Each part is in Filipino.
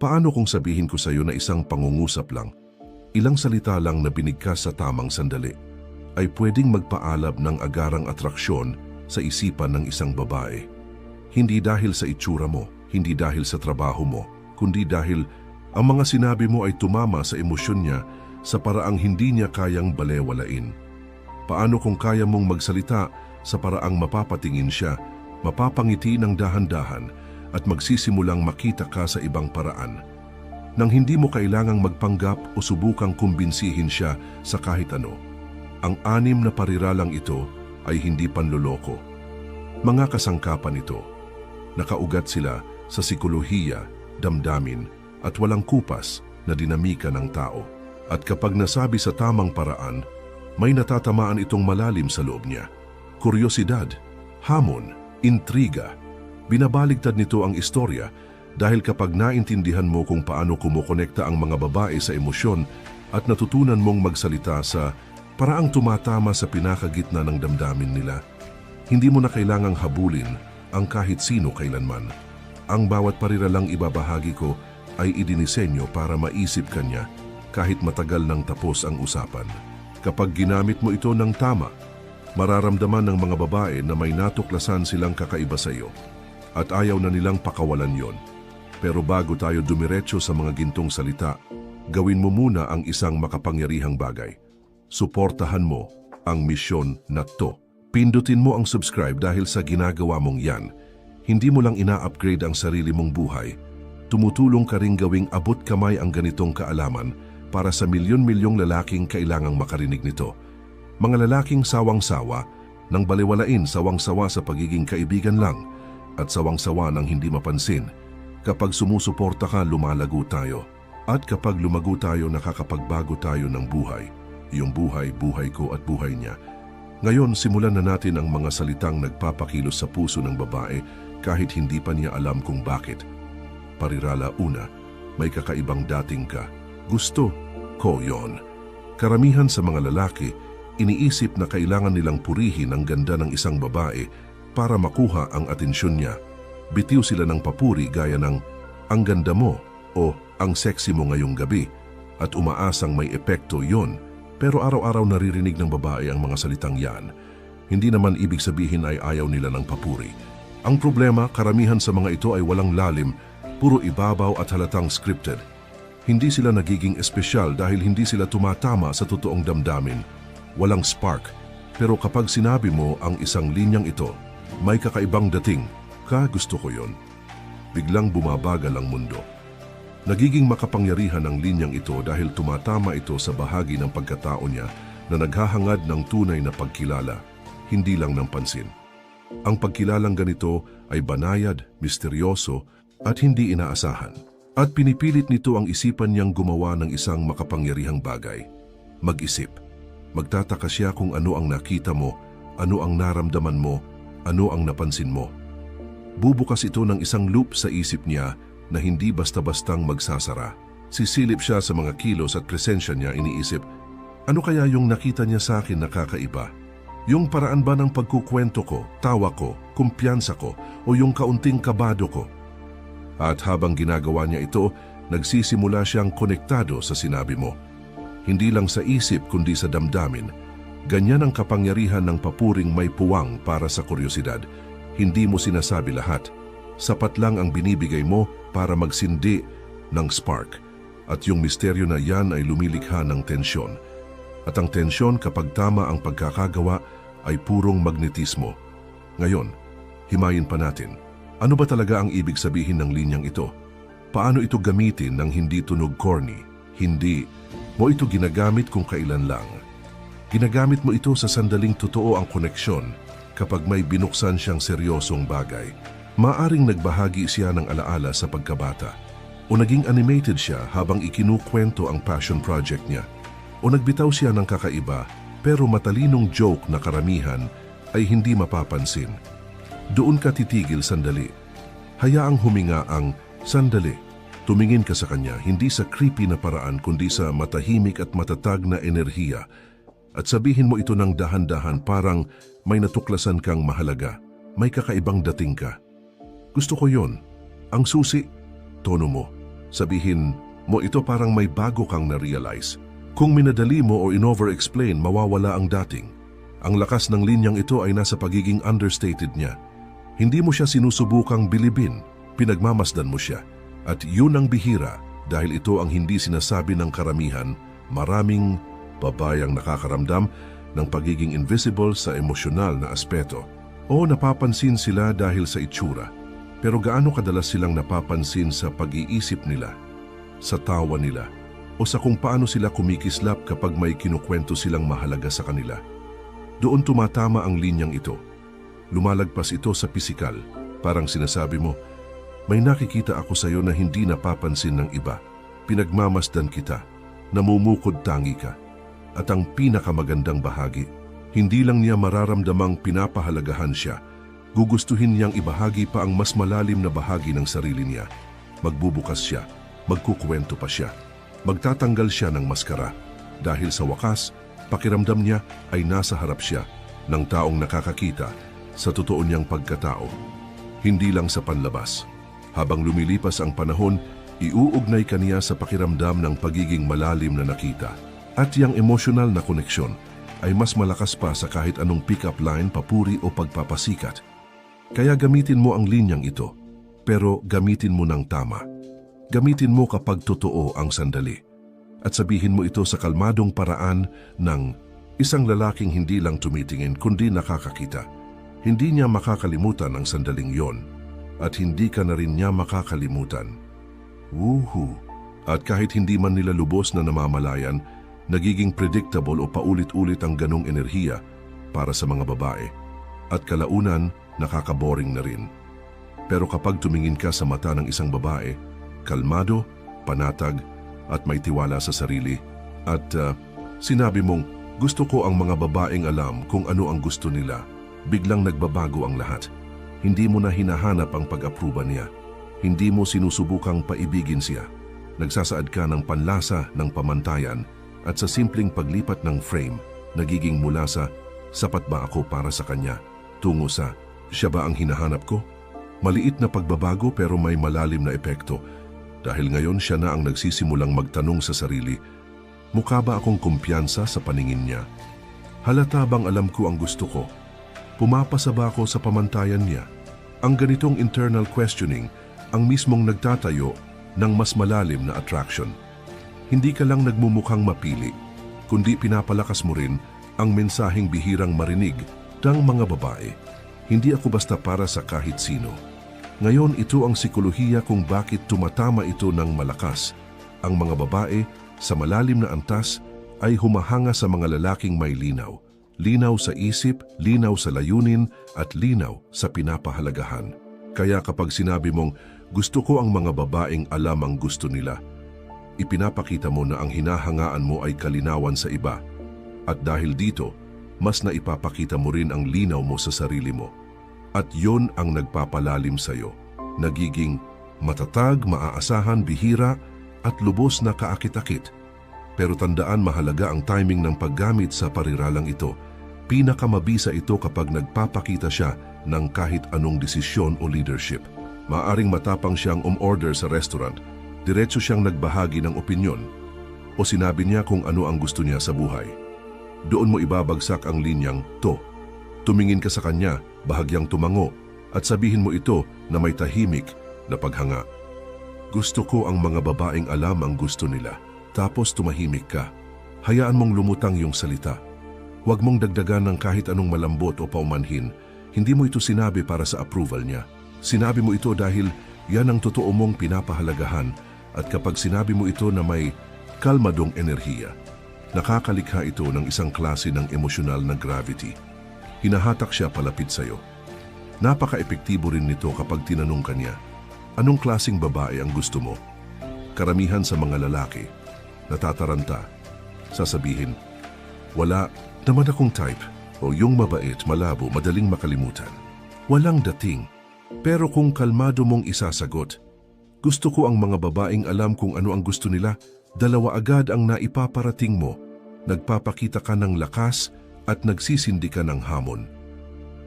Paano kung sabihin ko sa iyo na isang pangungusap lang, ilang salita lang na binigkas sa tamang sandali, ay pwedeng magpaalab ng agarang atraksyon sa isipan ng isang babae? Hindi dahil sa itsura mo, hindi dahil sa trabaho mo, kundi dahil ang mga sinabi mo ay tumama sa emosyon niya sa paraang hindi niya kayang balewalain. Paano kung kaya mong magsalita sa paraang mapapatingin siya, mapapangiti ng dahan-dahan at magsisimulang makita ka sa ibang paraan, nang hindi mo kailangang magpanggap o subukang kumbinsihin siya sa kahit ano? Ang 6 na pariralang ito ay hindi panloloko. Mga kasangkapan ito. Nakaugat sila sa sikolohiya, damdamin at walang kupas na dinamika ng tao. At kapag nasabi sa tamang paraan, may natatamaan itong malalim sa loob niya. Kuryosidad, hamon, intriga. Binabaligtad nito ang istorya dahil kapag naintindihan mo kung paano kumukonekta ang mga babae sa emosyon at natutunan mong magsalita sa paraang tumatama sa pinakagitna ng damdamin nila, hindi mo na kailangang habulin ang kahit sino kailanman. Ang bawat pariralang ibabahagi ko ay idinisenyo para maisip ka niya kahit matagal nang tapos ang usapan. Kapag ginamit mo ito ng tama, mararamdaman ng mga babae na may natuklasan silang kakaiba sa iyo at ayaw na nilang pakawalan yon. Pero bago tayo dumiretso sa mga gintong salita, gawin mo muna ang isang makapangyarihang bagay. Suportahan mo ang misyon na to. Pindutin mo ang subscribe dahil sa ginagawa mong yan, hindi mo lang ina-upgrade ang sarili mong buhay, tumutulong ka ring gawing abot kamay ang ganitong kaalaman para sa milyon-milyong lalaking kailangang makarinig nito. Mga lalaking sawang-sawa, nang baliwalain, sawang-sawa sa pagiging kaibigan lang, at sawang-sawa ng hindi mapansin. Kapag sumusuporta ka, lumalago tayo. At kapag lumago tayo, nakakapagbago tayo ng buhay. Iyong buhay, buhay ko at buhay niya. Ngayon, simulan na natin ang mga salitang nagpapakilos sa puso ng babae kahit hindi pa niya alam kung bakit. Parirala una, may kakaibang dating ka. Gusto ko yon. Karamihan sa mga lalaki, iniisip na kailangan nilang purihin ang ganda ng isang babae para makuha ang atensyon niya. Bitiw sila ng papuri gaya ng "ang ganda mo" o "ang sexy mo ngayong gabi" at umaasang may epekto yon. Pero araw-araw naririnig ng babae ang mga salitang yan. Hindi naman ibig sabihin ay ayaw nila ng papuri. Ang problema, karamihan sa mga ito ay walang lalim, puro ibabaw at halatang scripted. Hindi sila nagiging espesyal dahil hindi sila tumatama sa totoong damdamin. Walang spark. Pero kapag sinabi mo ang isang linyang ito, may kakaibang dating, gusto ko yon, biglang bumabagal ang mundo. Nagiging makapangyarihan ang linyang ito dahil tumatama ito sa bahagi ng pagkatao niya na naghahangad ng tunay na pagkilala, hindi lang ng pansin. Ang pagkilalang ganito ay banayad, misteryoso at hindi inaasahan. At pinipilit nito ang isipan niyang gumawa ng isang makapangyarihang bagay. Mag-isip. Magtataka siya kung ano ang nakita mo, ano ang naramdaman mo, ano ang napansin mo. Bubukas ito ng isang loop sa isip niya na hindi basta-bastang magsasara. Sisilip siya sa mga kilos at presensya niya, iniisip, ano kaya yung nakita niya sa akin na kakaiba? Yung paraan ba ng pagkukwento ko, tawa ko, kumpiyansa ko, o yung kaunting kabado ko? At habang ginagawa niya ito, nagsisimula siyang konektado sa sinabi mo. Hindi lang sa isip kundi sa damdamin. Ganyan ang kapangyarihan ng papuring may puwang para sa kuryosidad. Hindi mo sinasabi lahat. Sapat lang ang binibigay mo para magsindi ng spark. At yung misteryo na yan ay lumilikha ng tensyon. At ang tensyon kapag tama ang pagkakagawa ay purong magnetismo. Ngayon, himayin pa natin. Ano ba talaga ang ibig sabihin ng linyang ito? Paano ito gamitin ng hindi tunog corny? Hindi mo ito ginagamit kung kailan lang. Ginagamit mo ito sa sandaling totoo ang koneksyon kapag may binuksan siyang seryosong bagay. Maaring nagbahagi siya ng alaala sa pagkabata o naging animated siya habang ikinukwento ang passion project niya o nagbitaw siya ng kakaiba pero matalinong joke na karamihan ay hindi mapapansin. Doon ka titigil sandali. Hayaang huminga ang sandali. Tumingin ka sa kanya hindi sa creepy na paraan kundi sa matahimik at matatag na enerhiya at sabihin mo ito ng dahan-dahan parang may natuklasan kang mahalaga. May kakaibang dating ka. Gusto ko yon. Ang susi, tono mo. Sabihin mo ito parang may bago kang na-realize. Kung minadali mo o in-over-explain, mawawala ang dating. Ang lakas ng linyang ito ay nasa pagiging understated niya. Hindi mo siya sinusubukang bilibin, pinagmamasdan mo siya. At yun ang bihira dahil ito ang hindi sinasabi ng karamihan. Maraming babayang nakakaramdam ng pagiging invisible sa emosyonal na aspeto. O napapansin sila dahil sa itsura. Pero gaano kadalas silang napapansin sa pag-iisip nila, sa tawa nila, o sa kung paano sila kumikislap kapag may kinukwento silang mahalaga sa kanila. Doon tumatama ang linyang ito. Lumalagpas ito sa pisikal. Parang sinasabi mo, may nakikita ako sa iyo na hindi napapansin ng iba. Pinagmamasdan kita. Namumukod tangi ka. At ang pinakamagandang bahagi, hindi lang niya mararamdamang pinapahalagahan siya, gugustuhin niyang ibahagi pa ang mas malalim na bahagi ng sarili niya. Magbubukas siya, magkukwento pa siya, magtatanggal siya ng maskara. Dahil sa wakas, pakiramdam niya ay nasa harap siya ng taong nakakakita sa totoo niyang pagkatao. Hindi lang sa panlabas. Habang lumilipas ang panahon, iuugnay ka niya sa pakiramdam ng pagiging malalim na nakita. At yang emosyonal na koneksyon ay mas malakas pa sa kahit anong pick-up line, papuri o pagpapasikat. Kaya gamitin mo ang linyang ito, pero gamitin mo ng tama. Gamitin mo kapag totoo ang sandali. At sabihin mo ito sa kalmadong paraan ng isang lalaking hindi lang tumitingin kundi nakakakita. Hindi niya makakalimutan ang sandaling yon. At hindi ka na rin niya makakalimutan. Woohoo! At kahit hindi man nila lubos na namamalayan, nagiging predictable o paulit-ulit ang ganong enerhiya para sa mga babae. At kalaunan, nakakaboring na rin. Pero kapag tumingin ka sa mata ng isang babae, kalmado, panatag, at may tiwala sa sarili, at sinabi mong, gusto ko ang mga babaeng alam kung ano ang gusto nila, biglang nagbabago ang lahat. Hindi mo na hinahanap ang pag-aproba niya. Hindi mo sinusubukang paibigin siya. Nagsasaad ka ng panlasa ng pamantayan at sa simpleng paglipat ng frame, nagiging mula sa sapat ba ako para sa kanya, tungo sa siya ba ang hinahanap ko? Maliit na pagbabago pero may malalim na epekto dahil ngayon siya na ang nagsisimulang magtanong sa sarili, mukha ba akong kumpiyansa sa paningin niya? Halata bang alam ko ang gusto ko? Pumapasa ba ako sa pamantayan niya? Ang ganitong internal questioning ang mismong nagtatayo ng mas malalim na attraction. Hindi ka lang nagmumukhang mapili, kundi pinapalakas mo rin ang mensaheng bihirang marinig ng mga babae. Hindi ako basta para sa kahit sino. Ngayon ito ang sikolohiya kung bakit tumatama ito ng malakas. Ang mga babae sa malalim na antas ay humahanga sa mga lalaking may linaw. Linaw sa isip, linaw sa layunin, at linaw sa pinapahalagahan. Kaya kapag sinabi mong, gusto ko ang mga babaeng alam ang gusto nila, ipinapakita mo na ang hinahangaan mo ay kalinawan sa iba. At dahil dito, mas naipapakita mo rin ang linaw mo sa sarili mo. At yon ang nagpapalalim sa iyo. Nagiging matatag, maaasahan, bihira, at lubos na kaakit-akit. Pero tandaan, mahalaga ang timing ng paggamit sa pariralang ito. Pinakamabisa ito kapag nagpapakita siya ng kahit anong desisyon o leadership. Maaring matapang siyang umorder sa restaurant, diretso siyang nagbahagi ng opinyon, o sinabi niya kung ano ang gusto niya sa buhay. Doon mo ibabagsak ang linyang to. Tumingin ka sa kanya, bahagyang tumango, at sabihin mo ito na may tahimik na paghanga. Gusto ko ang mga babaeng alam ang gusto nila. Tapos tumahimik ka. Hayaan mong lumutang yung salita. Huwag mong dagdagan ng kahit anong malambot o paumanhin. Hindi mo ito sinabi para sa approval niya. Sinabi mo ito dahil yan ang totoo mong pinapahalagahan, at kapag sinabi mo ito na may kalmadong enerhiya, nakakalikha ito ng isang klase ng emosyonal na gravity. Hinahatak siya palapit sa iyo. Napaka-epektibo rin nito kapag tinanong ka niya, anong klaseng babae ang gusto mo? Karamihan sa mga lalaki, natataranta, sasabihin, wala naman akong type, o yung mabait, malabo, madaling makalimutan. Walang dating. Pero kung kalmado mong isasagot, gusto ko ang mga babaeng alam kung ano ang gusto nila, dalawa agad ang naipaparating mo. Nagpapakita ka ng lakas at nagsisindi ka ng hamon.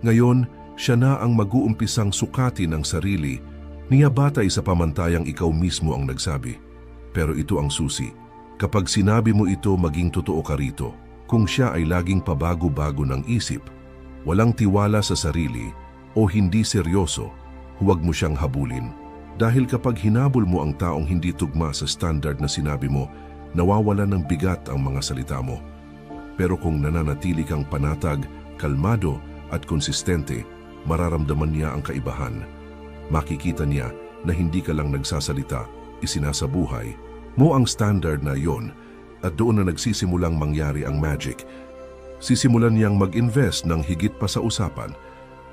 Ngayon, siya na ang mag-uumpisang sukatin ang sarili Niyabatay sa pamantayang ikaw mismo ang nagsabi. Pero ito ang susi. Kapag sinabi mo ito, maging totoo ka rito. Kung siya ay laging pabago-bago ng isip, walang tiwala sa sarili o hindi seryoso, huwag mo siyang habulin. Dahil kapag hinabol mo ang taong hindi tugma sa standard na sinabi mo, nawawala ng bigat ang mga salita mo. Pero kung nananatili kang panatag, kalmado at konsistente, mararamdaman niya ang kaibahan. Makikita niya na hindi ka lang nagsasalita, isinasabuhay mo ang standard na yon at doon na nagsisimulang mangyari ang magic. Sisimulan niyang mag-invest ng higit pa sa usapan.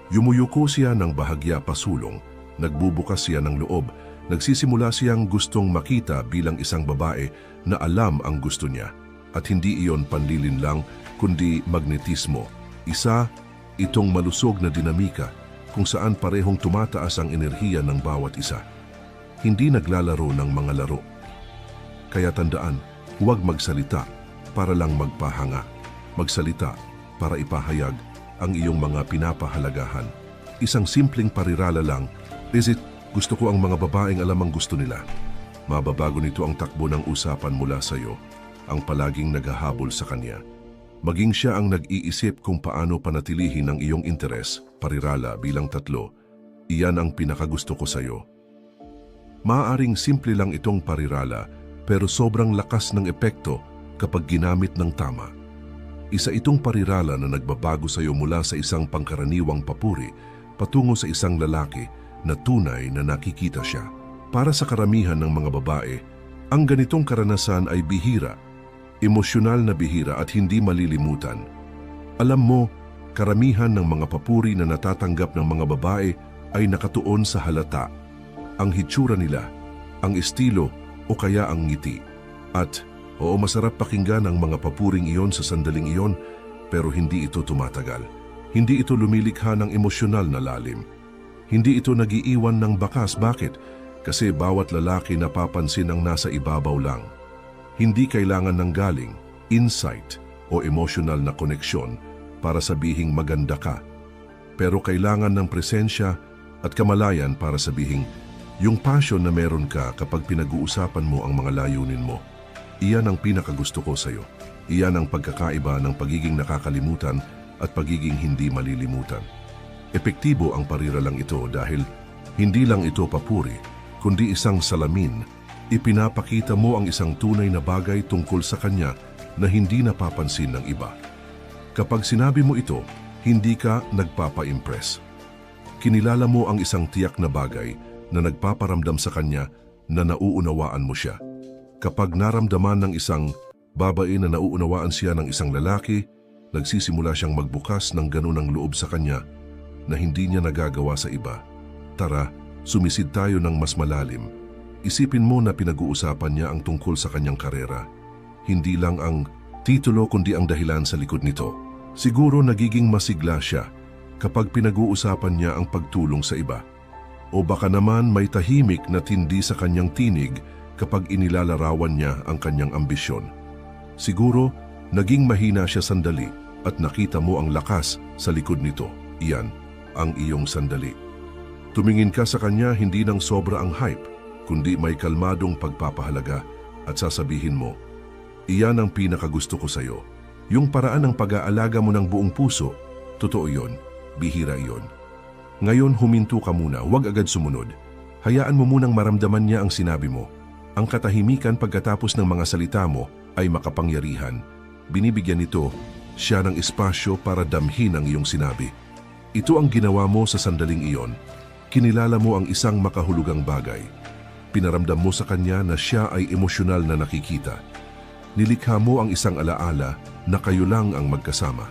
Yumuyuko siya ng bahagya pasulong, nagbubukas siya ng loob, nagsisimula siyang gustong makita bilang isang babae na alam ang gusto niya. At hindi iyon panlilin lang, kundi magnetismo. Isa, itong malusog na dinamika kung saan parehong tumataas ang enerhiya ng bawat isa. Hindi naglalaro ng mga laro. Kaya tandaan, huwag magsalita para lang magpahanga. Magsalita para ipahayag ang iyong mga pinapahalagahan. Isang simpleng parirala lang, is it, gusto ko ang mga babaeng alam ang gusto nila. Mababago nito ang takbo ng usapan mula sa iyo, ang palaging naghahabol sa kanya. Maging siya ang nag-iisip kung paano panatilihin ang iyong interes, parirala bilang 3, iyan ang pinakagusto ko sa iyo. Maaaring simple lang itong parirala, pero sobrang lakas ng epekto kapag ginamit ng tama. Isa itong parirala na nagbabago sa iyo mula sa isang pangkaraniwang papuri patungo sa isang lalaki na tunay na nakikita siya. Para sa karamihan ng mga babae, ang ganitong karanasan ay bihira, emosyonal na bihira at hindi malilimutan. Alam mo, karamihan ng mga papuri na natatanggap ng mga babae ay nakatuon sa halata, ang hitsura nila, ang estilo o kaya ang ngiti. At oo, masarap pakinggan ang mga papuring iyon sa sandaling iyon, pero hindi ito tumatagal. Hindi ito lumilikha ng emosyonal na lalim. Hindi ito nagiiwan ng bakas. Bakit? Kasi bawat lalaki napapansin ang nasa ibabaw lang. Hindi kailangan ng galing, insight o emotional na koneksyon para sabihing maganda ka. Pero kailangan ng presensya at kamalayan para sabihing yung passion na meron ka kapag pinag-uusapan mo ang mga layunin mo. Iyan ang pinakagusto ko sa iyo. Iyan ang pagkakaiba ng pagiging nakakalimutan at pagiging hindi malilimutan. Epektibo ang pariralang ito dahil hindi lang ito papuri, kundi isang salamin. Ipinapakita mo ang isang tunay na bagay tungkol sa kanya na hindi napapansin ng iba. Kapag sinabi mo ito, hindi ka nagpapa-impress. Kinilala mo ang isang tiyak na bagay na nagpaparamdam sa kanya na nauunawaan mo siya. Kapag naramdaman ng isang babae na nauunawaan siya ng isang lalaki, nagsisimula siyang magbukas ng ganunang loob sa kanya na hindi niya nagagawa sa iba. Tara, sumisid tayo ng mas malalim. Isipin mo na pinag-uusapan niya ang tungkol sa kanyang karera. Hindi lang ang titulo kundi ang dahilan sa likod nito. Siguro nagiging masigla siya kapag pinag-uusapan niya ang pagtulong sa iba. O baka naman may tahimik na tindi sa kanyang tinig kapag inilalarawan niya ang kanyang ambisyon. Siguro naging mahina siya sandali at nakita mo ang lakas sa likod nito. Iyan ang iyong sandali. Tumingin ka sa kanya hindi ng sobra ang hype, kundi may kalmadong pagpapahalaga at sasabihin mo, iyan ang pinakagusto ko sa iyo. Yung paraan ng pag-aalaga mo ng buong puso, totoo yon, bihira yon. Ngayon huminto ka muna, huwag agad sumunod. Hayaan mo munang maramdaman niya ang sinabi mo. Ang katahimikan pagkatapos ng mga salita mo ay makapangyarihan. Binibigyan nito siya ng espasyo para damhin ang iyong sinabi. Ito ang ginawa mo sa sandaling iyon. Kinilala mo ang isang makahulugang bagay. Pinaramdam mo sa kanya na siya ay emosyonal na nakikita. Nilikha mo ang isang alaala na kayo lang ang magkasama.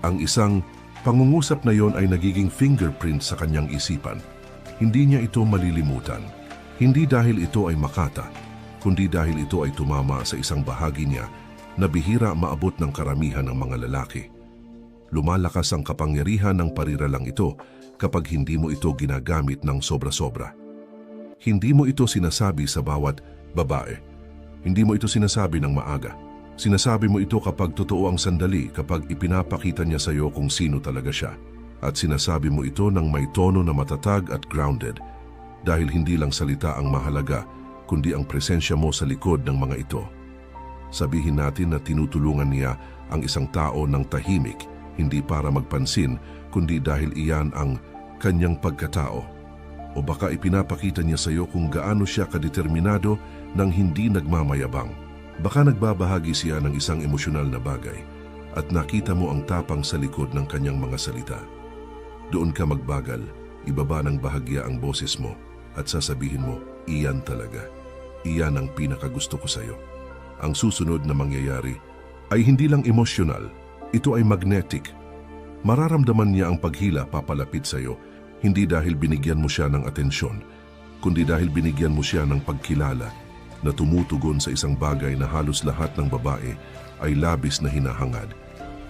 Ang isang pangungusap na yon ay nagiging fingerprint sa kanyang isipan. Hindi niya ito malilimutan. Hindi dahil ito ay makata, kundi dahil ito ay tumama sa isang bahagi niya na bihira maabot ng karamihan ng mga lalaki. Lumalakas ang kapangyarihan ng pariralang ito kapag hindi mo ito ginagamit ng sobra-sobra. Hindi mo ito sinasabi sa bawat babae. Hindi mo ito sinasabi ng maaga. Sinasabi mo ito kapag totoo ang sandali, kapag ipinapakita niya sa iyo kung sino talaga siya. At sinasabi mo ito ng may tono na matatag at grounded. dahil hindi lang salita ang mahalaga, kundi ang presensya mo sa likod ng mga ito. Sabihin natin na tinutulungan niya ang isang tao ng tahimik, hindi para magpansin, kundi dahil iyan ang kanyang pagkatao. O baka ipinapakita niya sa iyo kung gaano siya kadeterminado nang hindi nagmamayabang. Baka nagbabahagi siya ng isang emosyonal na bagay at nakita mo ang tapang sa likod ng kanyang mga salita. Doon ka magbagal, ibaba ng bahagya ang boses mo at sasabihin mo, iyan talaga. Iyan ang pinakagusto ko sa iyo. Ang susunod na mangyayari ay hindi lang emosyonal, ito ay magnetic. Mararamdaman niya ang paghila papalapit sa iyo, hindi dahil binigyan mo siya ng atensyon, kundi dahil binigyan mo siya ng pagkilala na tumutugon sa isang bagay na halos lahat ng babae ay labis na hinahangad,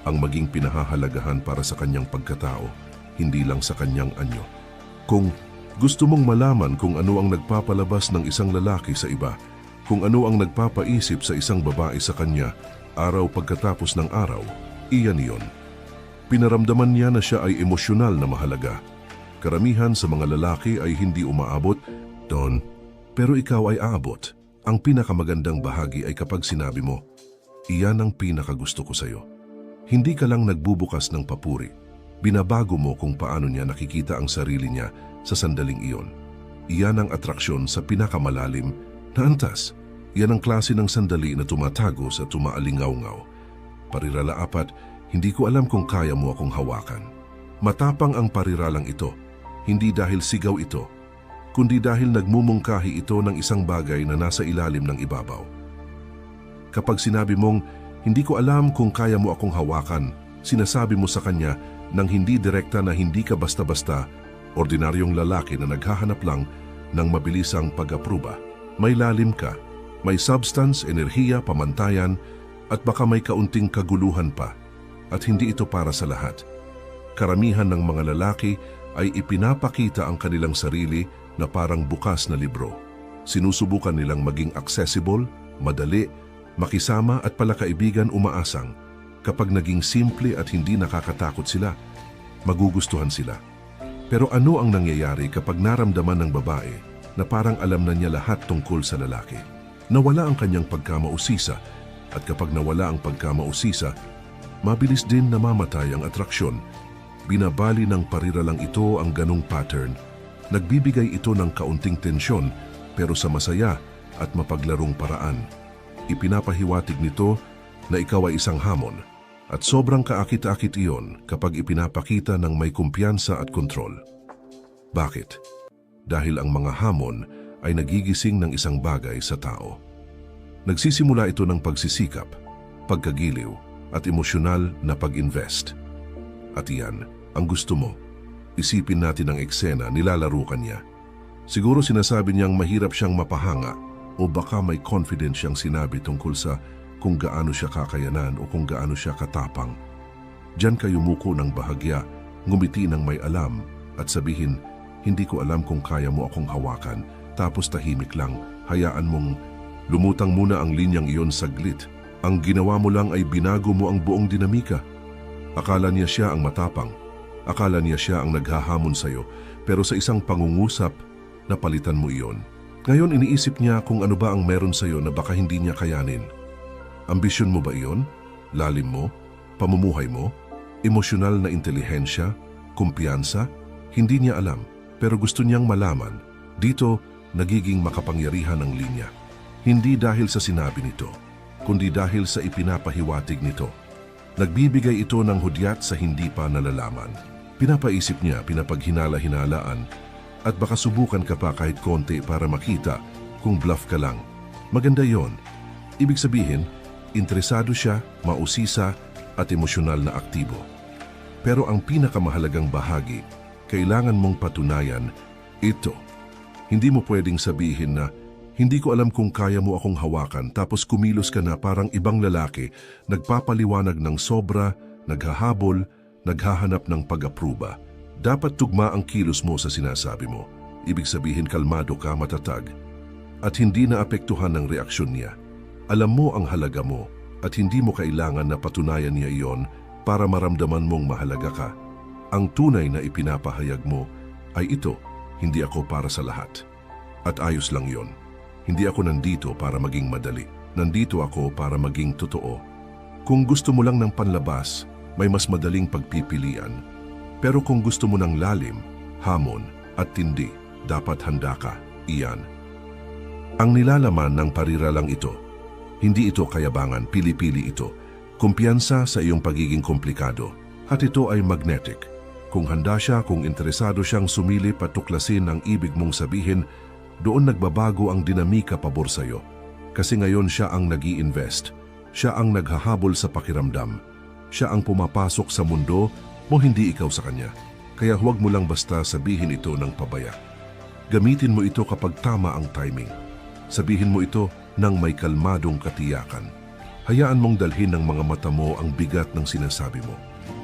ang maging pinahahalagahan para sa kanyang pagkatao, hindi lang sa kanyang anyo. Kung gusto mong malaman kung ano ang nagpapalabas ng isang lalaki sa iba, kung ano ang nagpapaisip sa isang babae sa kanya araw pagkatapos ng araw, iyan iyon. Pinaramdaman niya na siya ay emosyonal na mahalaga. Karamihan sa mga lalaki ay hindi umaabot doon, pero ikaw ay aabot. Ang pinakamagandang bahagi ay kapag sinabi mo, iyan ang pinakagusto ko sa iyo. Hindi ka lang nagbubukas ng papuri. Binabago mo kung paano niya nakikita ang sarili niya sa sandaling iyon. Iyan ang atraksyon sa pinakamalalim na antas. Iyan ang klase ng sandali na tumatagos at tumaalingaw-ngaw. Parirala 4, hindi ko alam kung kaya mo akong hawakan. Matapang ang pariralang ito, hindi dahil sigaw ito, kundi dahil nagmumungkahi ito ng isang bagay na nasa ilalim ng ibabaw. Kapag sinabi mong, hindi ko alam kung kaya mo akong hawakan, sinasabi mo sa kanya nang hindi direkta na hindi ka basta-basta, ordinaryong lalaki na naghahanap lang ng mabilisang pag-apruba. May lalim ka, may substance, enerhiya, pamantayan, at baka may kaunting kaguluhan pa, at hindi ito para sa lahat. Karamihan ng mga lalaki ay ipinapakita ang kanilang sarili na parang bukas na libro. Sinusubukan nilang maging accessible, madali, makisama at palakaibigan umaasang. Kapag naging simple at hindi nakakatakot sila, magugustuhan sila. Pero ano ang nangyayari kapag naramdaman ng babae na parang alam na niya lahat tungkol sa lalaki? Nawala ang kanyang pagkamausisa, at kapag nawala ang pagkamausisa, mabilis din namamatay ang atraksyon. Binabali ng pariralang ito ang ganong pattern. Nagbibigay ito ng kaunting tensyon pero sa masaya at mapaglarong paraan. Ipinapahiwatig nito na ikaw ay isang hamon at sobrang kaakit-akit iyon kapag ipinapakita ng may kumpiyansa at kontrol. Bakit? Dahil ang mga hamon ay nagigising ng isang bagay sa tao. Nagsisimula ito ng pagsisikap, pagkagiliw at emosyonal na pag-invest. At iyan ang gusto mo. Isipin natin ang eksena, nilalaro ka niya. Siguro sinasabi niyang mahirap siyang mapahanga o baka may confidence siyang sinabi tungkol sa kung gaano siya kakayanan o kung gaano siya katapang. Diyan ka yumuko ng bahagya, ngumiti ng may alam at sabihin, hindi ko alam kung kaya mo akong hawakan, tapos tahimik lang, hayaan mong lumutang muna ang linyang iyon saglit. Ang ginawa mo lang ay binago mo ang buong dinamika. Akala niya siya ang matapang. Akala niya siya ang naghahamon sa iyo, pero sa isang pangungusap, napalitan mo iyon. Ngayon iniisip niya kung ano ba ang meron sa iyo na baka hindi niya kayanin. Ambisyon mo ba iyon? Lalim mo? Pamumuhay mo? Emosyonal na intelihensya? Kumpiyansa? Hindi niya alam, pero gusto niyang malaman. Dito, nagiging makapangyarihan ang linya. Hindi dahil sa sinabi nito, kundi dahil sa ipinapahiwatig nito. Nagbibigay ito ng hudyat sa hindi pa nalalaman. Pinapaisip niya, pinapaghinala-hinalaan, at baka subukan ka pa kahit konti para makita kung bluff ka lang. Maganda yon. Ibig sabihin, interesado siya, mausisa, at emosyonal na aktibo. Pero ang pinakamahalagang bahagi, kailangan mong patunayan ito. Hindi mo pwedeng sabihin na, hindi ko alam kung kaya mo akong hawakan tapos kumilos ka na parang ibang lalaki, nagpapaliwanag ng sobra, naghahabol, naghahanap ng pag-apruba. Dapat tugma ang kilos mo sa sinasabi mo. Ibig sabihin kalmado ka, matatag, at hindi naapektuhan ng reaksyon niya. Alam mo ang halaga mo at hindi mo kailangan na patunayan niya iyon para maramdaman mong mahalaga ka. Ang tunay na ipinapahayag mo ay ito, hindi ako para sa lahat. At ayos lang yon. Hindi ako nandito para maging madali. Nandito ako para maging totoo. Kung gusto mo lang ng panlabas, may mas madaling pagpipilian. Pero kung gusto mo ng lalim, hamon at tindi, dapat handa ka. Iyan. Ang nilalaman ng pariralang ito, hindi ito kayabangan, pili-pili ito. Kumpiyansa sa iyong pagiging komplikado. At ito ay magnetic. Kung handa siya, kung interesado siyang sumilip at tuklasin ang ibig mong sabihin, doon nagbabago ang dinamika pabor sa'yo. Kasi ngayon siya ang nag-i-invest. Siya ang naghahabol sa pakiramdam. Siya ang pumapasok sa mundo mo, hindi ikaw sa kanya. Kaya huwag mo lang basta sabihin ito ng pabaya. Gamitin mo ito kapag tama ang timing. Sabihin mo ito ng may kalmadong katiyakan. Hayaan mong dalhin ng mga mata mo ang bigat ng sinasabi mo.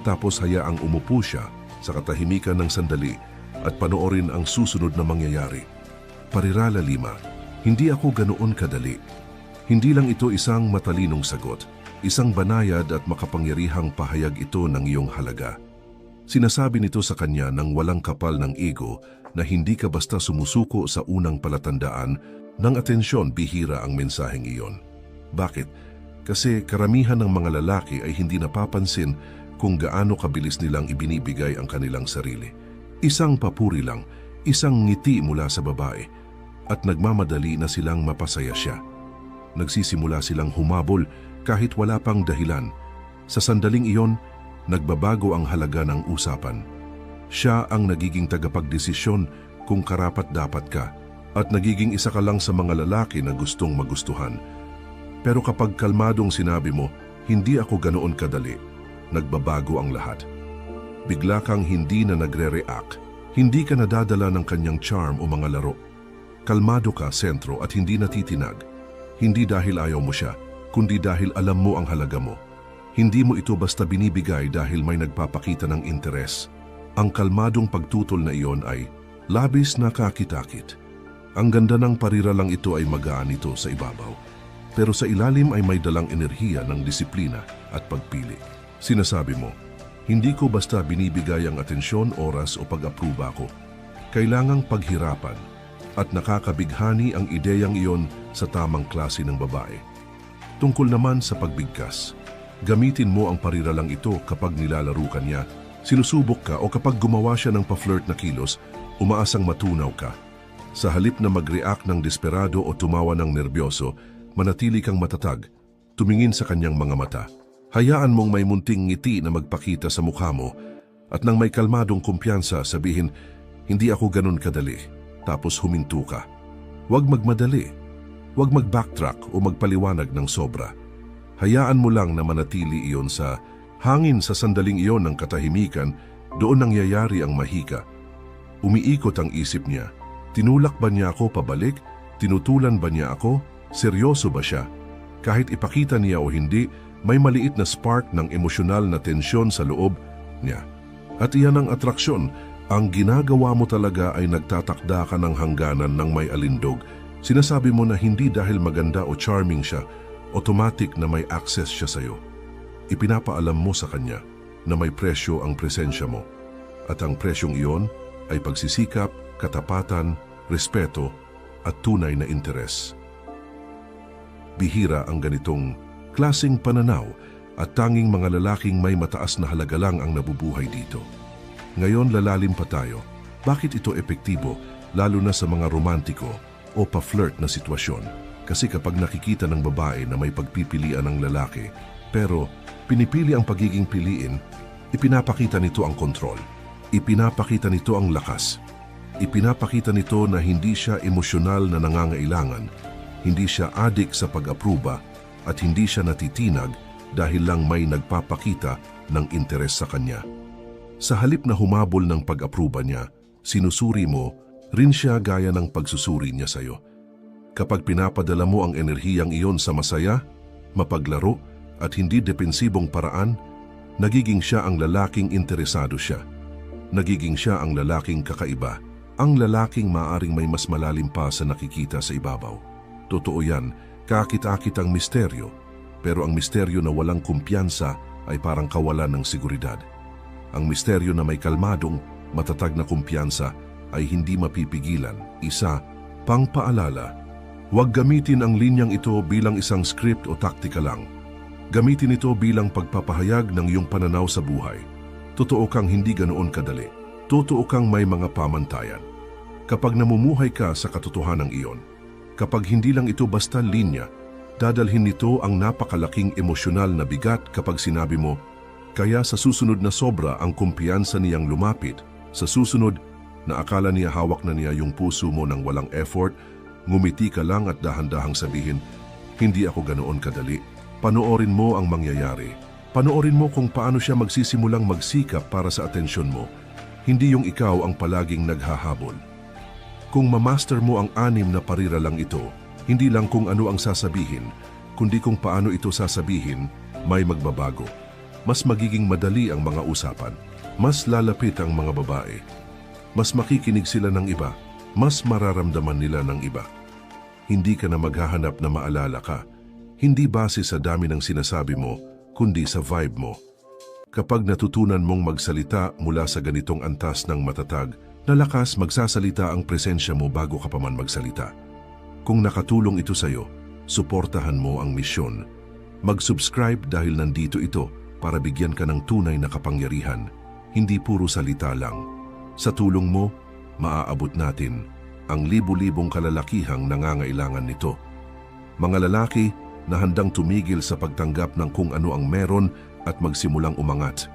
Tapos hayaang umupo siya sa katahimikan ng sandali at panoorin ang susunod na mangyayari. Parirala 5, hindi ako ganoon kadali. Hindi lang ito isang matalinong sagot, isang banayad at makapangyarihang pahayag ito ng iyong halaga. Sinasabi nito sa kanya ng walang kapal ng ego na hindi ka basta sumusuko sa unang palatandaan ng atensyon. Bihira ang mensaheng iyon. Bakit? Kasi karamihan ng mga lalaki ay hindi napapansin kung gaano kabilis nilang ibinibigay ang kanilang sarili. Isang papuri lang, isang ngiti mula sa babae, at nagmamadali na silang mapasaya siya. Nagsisimula silang humabol kahit wala pang dahilan. Sa sandaling iyon, nagbabago ang halaga ng usapan. Siya ang nagiging tagapagdesisyon kung karapat-dapat ka, at nagiging isa ka lang sa mga lalaki na gustong magustuhan. Pero kapag kalmadong sinabi mo, hindi ako ganoon kadali, nagbabago ang lahat. Bigla kang hindi na nagre-react, hindi ka nadadala ng kanyang charm o mga laro. Kalmado ka, sentro, at hindi natitinag. Hindi dahil ayaw mo siya, kundi dahil alam mo ang halaga mo. Hindi mo ito basta binibigay dahil may nagpapakita ng interes. Ang kalmadong pagtutol na iyon ay labis na kakitakit. Ang ganda ng pariralang ito ay magaan ito sa ibabaw. Pero sa ilalim ay may dalang enerhiya ng disiplina at pagpili. Sinasabi mo, hindi ko basta binibigay ang atensyon, oras o pag-apruba ko. Kailangang paghirapan at nakakabighani ang ideyang iyon sa tamang klase ng babae. Tungkol naman sa pagbigkas, gamitin mo ang pariralang ito kapag nilalaro ka niya, sinusubok ka o kapag gumawa siya ng pa-flirt na kilos, umaasang matunaw ka. Sa halip na mag-react ng desperado o tumawa ng nerbyoso, manatili kang matatag, tumingin sa kanyang mga mata. Hayaan mong may munting ngiti na magpakita sa mukha mo at nang may kalmadong kumpiyansa sabihin, hindi ako ganun kadali, tapos huminto ka. Huwag magmadali, huwag mag-backtrack o magpaliwanag ng sobra. Hayaan mo lang na manatili iyon sa hangin. Sa sandaling iyon ng katahimikan, doon nangyayari ang mahika. Umiikot ang isip niya. Tinulak ba niya ako pabalik? Tinutulan ba niya ako? Seryoso ba siya? Kahit ipakita niya o hindi, may maliit na spark ng emosyonal na tensyon sa loob niya. At iyan ang atraksyon. Ang ginagawa mo talaga ay nagtatakda ka ng hangganan ng may alindog. Sinasabi mo na hindi dahil maganda o charming siya, automatic na may access siya sa'yo. Ipinapaalam mo sa kanya na may presyo ang presensya mo. At ang presyong iyon ay pagsisikap, katapatan, respeto at tunay na interes. Bihira ang ganitong klaseng pananaw at tanging mga lalaking may mataas na halaga lang ang nabubuhay dito. Ngayon lalalim pa tayo. Bakit ito epektibo lalo na sa mga romantiko o pa-flirt na sitwasyon? Kasi kapag nakikita ng babae na may pagpipilian ng lalaki pero pinipili ang pagiging piliin, ipinapakita nito ang kontrol. Ipinapakita nito ang lakas. Ipinapakita nito na hindi siya emosyonal na nangangailangan, hindi siya adik sa pag-apruba at hindi siya natitinag dahil lang may nagpapakita ng interes sa kanya. Sa halip na humabol ng pag-apruba niya, sinusuri mo rin siya gaya ng pagsusuri niya sa iyo. Kapag pinapadala mo ang enerhiyang iyon sa masaya, mapaglaro at hindi depensibong paraan, nagiging siya ang lalaking interesado siya. Nagiging siya ang lalaking kakaiba, ang lalaking maaring may mas malalim pa sa nakikita sa ibabaw. Totoo yan, kakit-akit ang misteryo, pero ang misteryo na walang kumpiyansa ay parang kawalan ng seguridad. Ang misteryo na may kalmadong, matatag na kumpiyansa ay hindi mapipigilan. Isa, pangpaalala. Huwag gamitin ang linyang ito bilang isang script o taktika lang. Gamitin ito bilang pagpapahayag ng iyong pananaw sa buhay. Totoo kang hindi ganoon kadali. Totoo kang may mga pamantayan. Kapag namumuhay ka sa katotohanan iyon, kapag hindi lang ito basta linya, dadalhin nito ang napakalaking emosyonal na bigat kapag sinabi mo, kaya sa susunod na sobra ang kumpiyansa niyang lumapit, sa susunod na akala niya hawak na niya yung puso mo ng walang effort, ngumiti ka lang at dahan-dahang sabihin, hindi ako ganoon kadali. Panoorin mo ang mangyayari. Panoorin mo kung paano siya magsisimulang magsikap para sa atensyon mo. Hindi yung ikaw ang palaging naghahabol. Kung mamaster mo ang 6 na parira lang ito, hindi lang kung ano ang sasabihin, kundi kung paano ito sasabihin, may magbabago. Mas magiging madali ang mga usapan. Mas lalapit ang mga babae. Mas makikinig sila ng iba. Mas mararamdaman nila ng iba. Hindi ka na maghahanap na maalala ka. Hindi base sa dami ng sinasabi mo, kundi sa vibe mo. Kapag natutunan mong magsalita mula sa ganitong antas ng matatag, na lakas magsasalita ang presensya mo bago ka pa man magsalita. Kung nakatulong ito sa'yo, suportahan mo ang misyon. Mag-subscribe dahil nandito ito para bigyan ka ng tunay na kapangyarihan, hindi puro salita lang. Sa tulong mo, maaabot natin ang libu-libong kalalakihang nangangailangan nito. Mga lalaki na handang tumigil sa pagtanggap ng kung ano ang meron at magsimulang umangat.